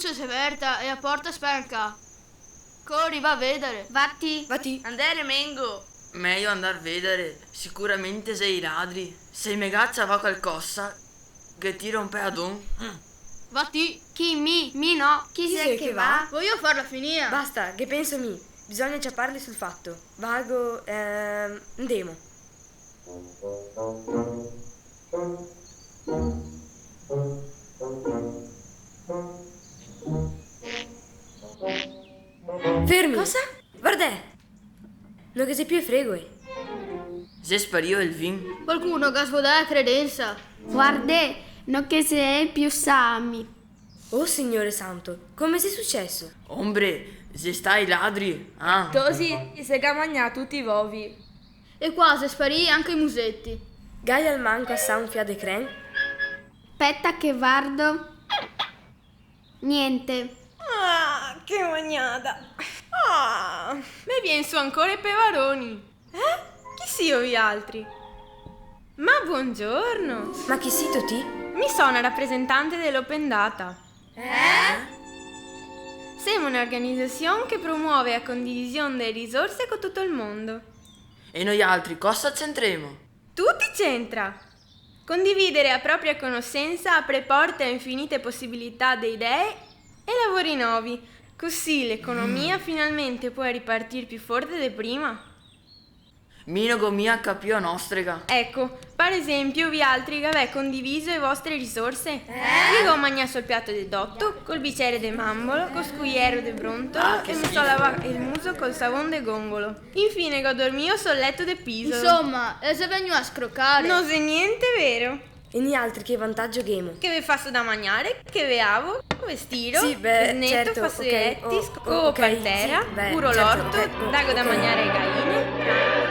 luce si è aperta e la porta spenta. Corri, va a vedere. Vatti. Andere Mengo. Meglio andar a vedere. Sicuramente sei i ladri. Se megazza va qualcosa che ti rompe ad un. Vatti. Chi? Mi no. Chi sei che va? Voglio farla finire. Basta, che penso mi. Bisogna ciapparli sul fatto. Vago, andiamo. Fermi. Cosa? Guarda. Non che sei più fregoi. Se spario il vin. Qualcuno che svuota la credenza. Guarda, non che sei più Sami. Oh Signore Santo, come sei successo? Ombre, se stai ladri. Ah. Così si camagna tutti i vovi. E qua si sparì anche i musetti. Gaia al manco a San Fia de Cren? Aspetta che guardo. Niente. Ah, che magnata. Ah, me vien su ancora i pevaroni. Chi siamo vi altri? Ma buongiorno. Ma chi sito ti? Mi sono rappresentante dell'Open Data. Siamo un'organizzazione che promuove la condivisione delle risorse con tutto il mondo. E noi altri cosa c'entriamo? Tutti c'entra. Condividere la propria conoscenza apre porte a infinite possibilità di idee e lavori nuovi. Così l'economia finalmente può ripartire più forte di prima. Mino con mia capio nostrega. Ecco, per esempio, vi altri che avete condiviso le vostre risorse. Io ho mangiato il piatto del dotto, col bicchiere de mambolo, col scuiero de brontolo e mi sto lavando il muso col savone de gongolo. Infine, che ho dormito sul letto de piso. Insomma, e se vengono a scroccare. Non c'è niente vero. E ni altri che vantaggio gemo? Che vi faccio da mangiare, che vi avo, vestiro, Sì, beh, snetto, certo, fazzoletti, ok, scopo per sì, terra, beh, puro certo, l'orto, ok, dago da ok. mangiare ai galline.